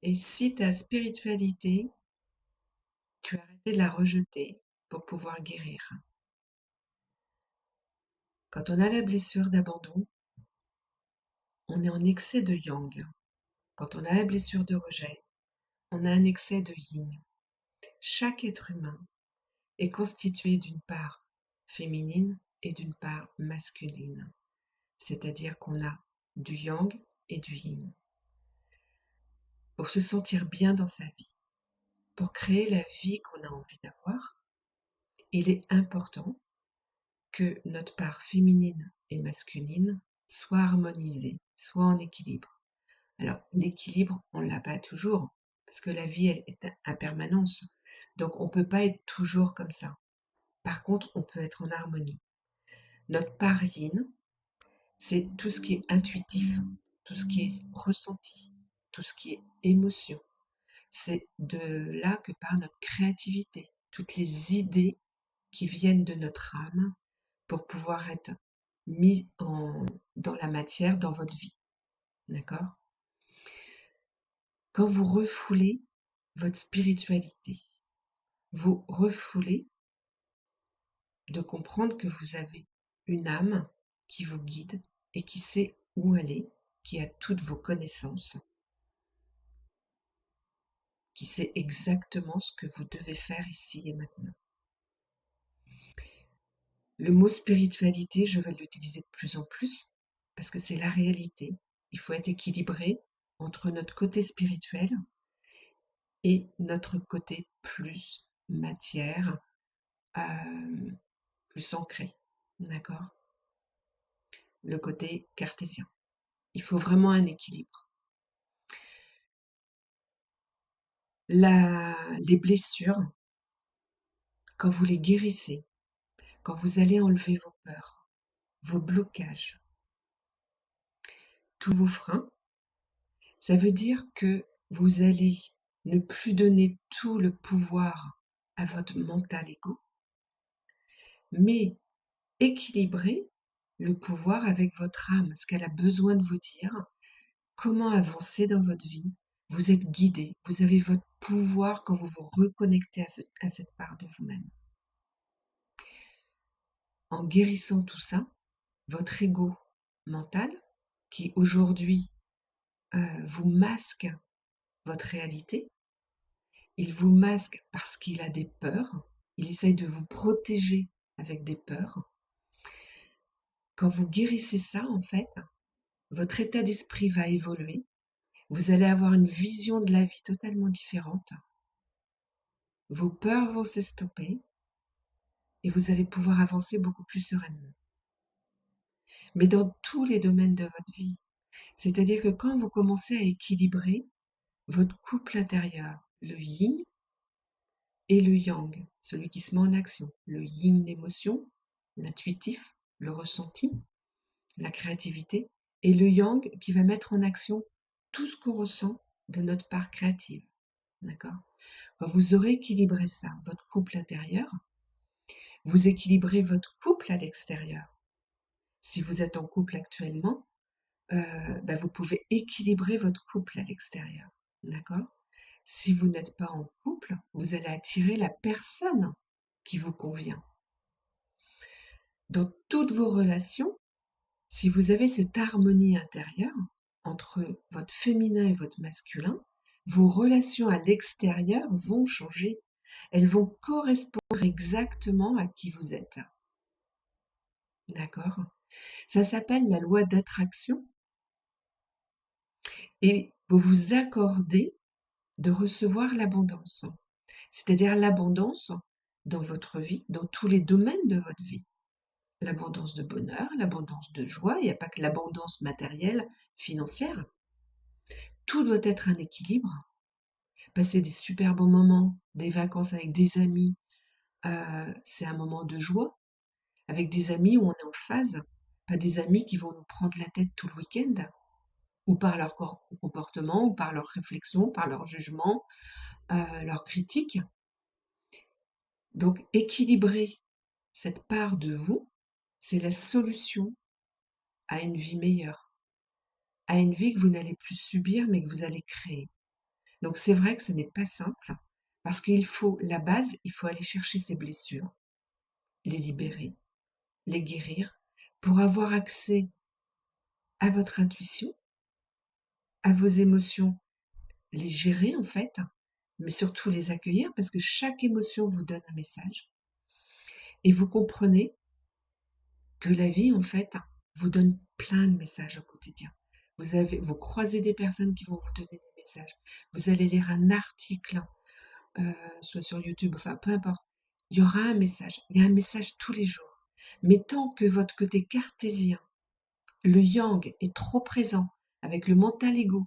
Et si ta spiritualité, tu as arrêté de la rejeter pour pouvoir guérir. Quand on a la blessure d'abandon, on est en excès de yang. Quand on a la blessure de rejet, on a un excès de yin. Chaque être humain est constitué d'une part féminine et d'une part masculine. C'est-à-dire qu'on a du yang et du yin. Pour se sentir bien dans sa vie, pour créer la vie qu'on a envie d'avoir, il est important que notre part féminine et masculine soit harmonisée, soit en équilibre. Alors, l'équilibre, on ne l'a pas toujours, parce que la vie, elle est en permanence. Donc, on ne peut pas être toujours comme ça. Par contre, on peut être en harmonie. Notre part yin, c'est tout ce qui est intuitif, tout ce qui est ressenti, tout ce qui est émotion. C'est de là que part notre créativité, toutes les idées qui viennent de notre âme pour pouvoir être mis dans la matière, dans votre vie. D'accord? Quand vous refoulez votre spiritualité, vous refoulez de comprendre que vous avez une âme qui vous guide et qui sait où aller, qui a toutes vos connaissances, qui sait exactement ce que vous devez faire ici et maintenant. Le mot spiritualité, je vais l'utiliser de plus en plus parce que c'est la réalité. Il faut être équilibré entre notre côté spirituel et notre côté plus matière, plus ancré. D'accord? Le côté cartésien. Il faut vraiment un équilibre. Les blessures, quand vous les guérissez, quand vous allez enlever vos peurs, vos blocages, tous vos freins, ça veut dire que vous allez ne plus donner tout le pouvoir à votre mental ego, mais équilibrer le pouvoir avec votre âme, ce qu'elle a besoin de vous dire, comment avancer dans votre vie. Vous êtes guidé, vous avez votre pouvoir quand vous vous reconnectez à cette part de vous-même. En guérissant tout ça, votre ego mental, qui aujourd'hui vous masque votre réalité, il vous masque parce qu'il a des peurs, il essaye de vous protéger avec des peurs. Quand vous guérissez ça, en fait, votre état d'esprit va évoluer, vous allez avoir une vision de la vie totalement différente, vos peurs vont s'estomper et vous allez pouvoir avancer beaucoup plus sereinement. Mais dans tous les domaines de votre vie, c'est-à-dire que quand vous commencez à équilibrer votre couple intérieur, le yin et le yang, celui qui se met en action, le yin l'émotion, l'intuitif, le ressenti, la créativité, et le yang qui va mettre en action tout ce qu'on ressent de notre part créative. D'accord? Quand vous aurez équilibré ça, votre couple intérieur, vous équilibrez votre couple à l'extérieur. Si vous êtes en couple actuellement, vous pouvez équilibrer votre couple à l'extérieur. D'accord? Si vous n'êtes pas en couple, vous allez attirer la personne qui vous convient. Dans toutes vos relations, si vous avez cette harmonie intérieure entre votre féminin et votre masculin, vos relations à l'extérieur vont changer. Elles vont correspondre exactement à qui vous êtes. D'accord? Ça s'appelle la loi d'attraction et vous vous accordez de recevoir l'abondance. C'est-à-dire l'abondance dans votre vie, dans tous les domaines de votre vie. L'abondance de bonheur, l'abondance de joie, il n'y a pas que l'abondance matérielle, financière. Tout doit être un équilibre. Passer des super bons moments, des vacances avec des amis, c'est un moment de joie. Avec des amis où on est en phase, pas des amis qui vont nous prendre la tête tout le week-end, ou par leur comportement, ou par leurs réflexions, par leur jugement, leurs critiques. Donc équilibrer cette part de vous, c'est la solution à une vie meilleure, à une vie que vous n'allez plus subir mais que vous allez créer. Donc c'est vrai que ce n'est pas simple, parce qu'il faut la base, il faut aller chercher ces blessures, les libérer, les guérir, pour avoir accès à votre intuition, à vos émotions, les gérer en fait, mais surtout les accueillir, parce que chaque émotion vous donne un message. Et vous comprenez que la vie, en fait, vous donne plein de messages au quotidien. Vous croisez des personnes qui vont vous donner des messages. Vous allez lire un article, soit sur YouTube, enfin peu importe. Il y aura un message. Il y a un message tous les jours. Mais tant que votre côté cartésien, le yang, est trop présent avec le mental ego,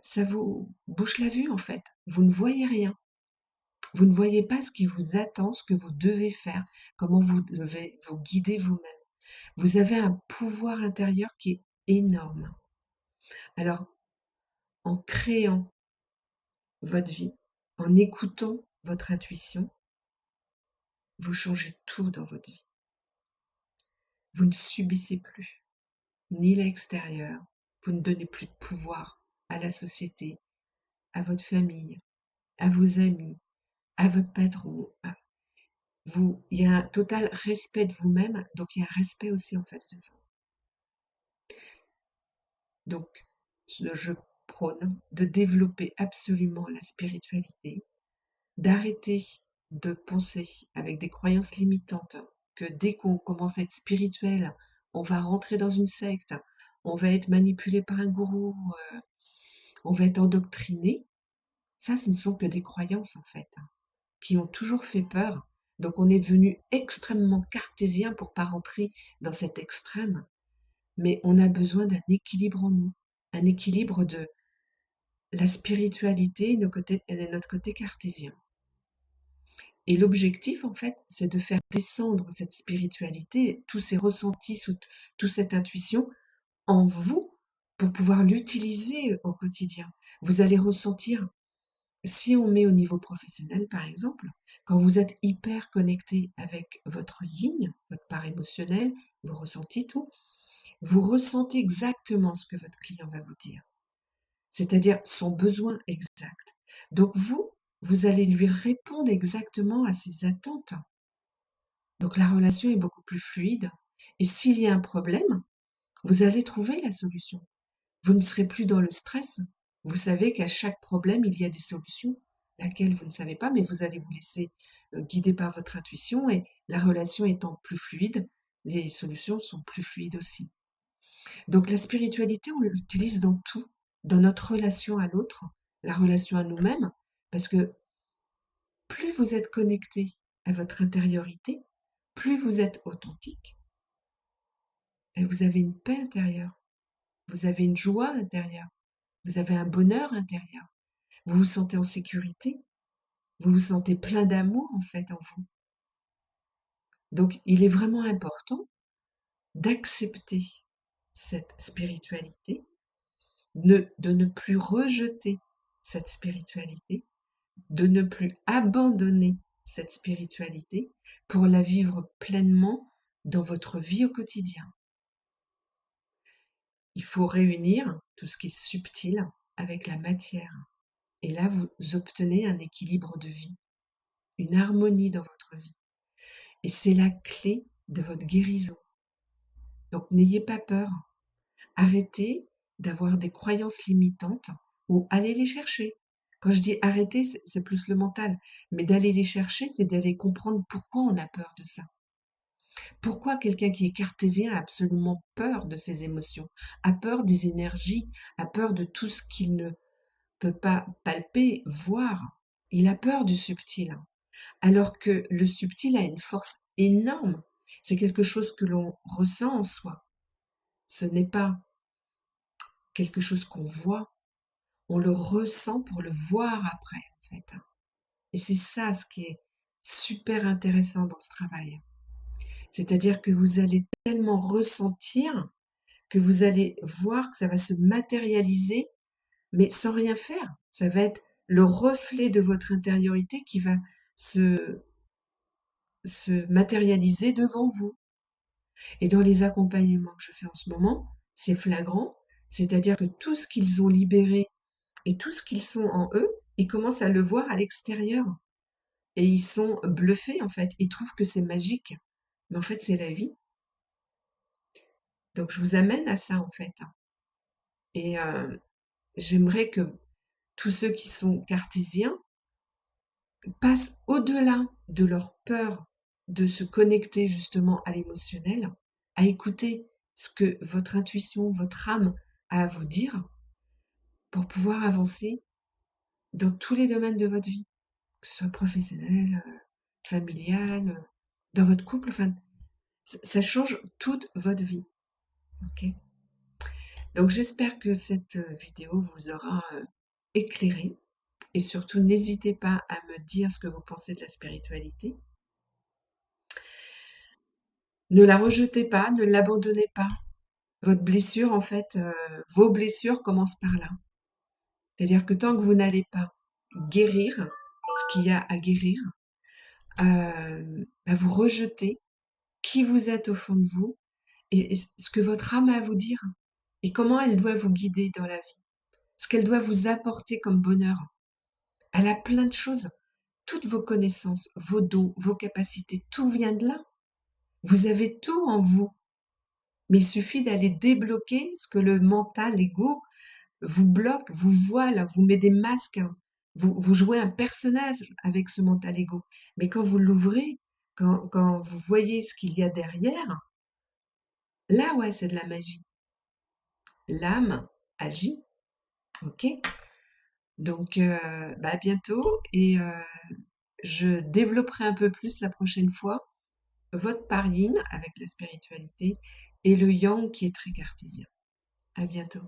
ça vous bouche la vue en fait. Vous ne voyez rien. Vous ne voyez pas ce qui vous attend, ce que vous devez faire, comment vous devez vous guider vous-même. Vous avez un pouvoir intérieur qui est énorme. Alors, en créant votre vie, en écoutant votre intuition, vous changez tout dans votre vie. Vous ne subissez plus, ni l'extérieur. Vous ne donnez plus de pouvoir à la société, à votre famille, à vos amis, à votre patron. Il y a un total respect de vous-même, donc il y a un respect aussi en face de vous. Donc, je prône de développer absolument la spiritualité, d'arrêter de penser avec des croyances limitantes que dès qu'on commence à être spirituel, on va rentrer dans une secte, on va être manipulé par un gourou, on va être endoctriné. Ça, ce ne sont que des croyances en fait, qui ont toujours fait peur. Donc on est devenu extrêmement cartésien pour pas rentrer dans cet extrême. Mais on a besoin d'un équilibre en nous, un équilibre de la spiritualité et notre côté cartésien. Et l'objectif, en fait, c'est de faire descendre cette spiritualité, tous ces ressentis, toute cette intuition en vous pour pouvoir l'utiliser au quotidien. Vous allez ressentir, si on met au niveau professionnel par exemple, quand vous êtes hyper connecté avec votre yin, votre part émotionnelle, vos ressentis, tout, vous ressentez exactement ce que votre client va vous dire, c'est-à-dire son besoin exact. Donc vous allez lui répondre exactement à ses attentes. Donc la relation est beaucoup plus fluide. Et s'il y a un problème, vous allez trouver la solution. Vous ne serez plus dans le stress. Vous savez qu'à chaque problème, il y a des solutions, laquelle vous ne savez pas, mais vous allez vous laisser guider par votre intuition et la relation étant plus fluide, les solutions sont plus fluides aussi. Donc la spiritualité, on l'utilise dans tout, dans notre relation à l'autre, la relation à nous-mêmes, parce que plus vous êtes connecté à votre intériorité, plus vous êtes authentique, et vous avez une paix intérieure, vous avez une joie intérieure, vous avez un bonheur intérieur, vous vous sentez en sécurité, vous vous sentez plein d'amour en fait en vous. Donc il est vraiment important d'accepter cette spiritualité, de ne plus rejeter cette spiritualité, de ne plus abandonner cette spiritualité pour la vivre pleinement dans votre vie au quotidien. Il faut réunir tout ce qui est subtil avec la matière. Et là, vous obtenez un équilibre de vie, une harmonie dans votre vie. Et c'est la clé de votre guérison. Donc n'ayez pas peur. Arrêtez d'avoir des croyances limitantes ou allez les chercher. Quand je dis arrêter, c'est plus le mental. Mais d'aller les chercher, c'est d'aller comprendre pourquoi on a peur de ça. Pourquoi quelqu'un qui est cartésien a absolument peur de ses émotions, a peur des énergies, a peur de tout ce qu'il ne peut pas palper, voir. Il a peur du subtil. Alors que le subtil a une force énorme. C'est quelque chose que l'on ressent en soi. Ce n'est pas quelque chose qu'on voit. On le ressent pour le voir après, en fait. Et c'est ça ce qui est super intéressant dans ce travail. C'est-à-dire que vous allez tellement ressentir que vous allez voir que ça va se matérialiser, mais sans rien faire. Ça va être le reflet de votre intériorité qui va se matérialiser devant vous. Et dans les accompagnements que je fais en ce moment, c'est flagrant, c'est-à-dire que tout ce qu'ils ont libéré et tout ce qu'ils sont en eux, ils commencent à le voir à l'extérieur et ils sont bluffés, en fait. Ils trouvent que c'est magique, mais en fait, c'est la vie. Donc je vous amène à ça, en fait, et j'aimerais que tous ceux qui sont cartésiens passent au-delà de leur peur de se connecter justement à l'émotionnel, à écouter ce que votre intuition, votre âme a à vous dire pour pouvoir avancer dans tous les domaines de votre vie, que ce soit professionnel, familial, dans votre couple, enfin, ça change toute votre vie. Ok. Donc j'espère que cette vidéo vous aura éclairé et surtout n'hésitez pas à me dire ce que vous pensez de la spiritualité. Ne la rejetez pas, ne l'abandonnez pas. Votre blessure, en fait, vos blessures commencent par là. C'est-à-dire que tant que vous n'allez pas guérir ce qu'il y a à guérir, vous rejetez qui vous êtes au fond de vous et ce que votre âme a à vous dire et comment elle doit vous guider dans la vie, ce qu'elle doit vous apporter comme bonheur. Elle a plein de choses, toutes vos connaissances, vos dons, vos capacités, tout vient de là. Vous avez tout en vous, mais il suffit d'aller débloquer ce que le mental, l'ego, vous bloque, vous voile, vous met des masques, vous jouez un personnage avec ce mental ego. Mais quand vous l'ouvrez, quand vous voyez ce qu'il y a derrière, là, ouais, c'est de la magie. L'âme agit, ok? Donc, à bientôt et je développerai un peu plus la prochaine fois votre par yin avec la spiritualité et le yang qui est très cartésien. À bientôt.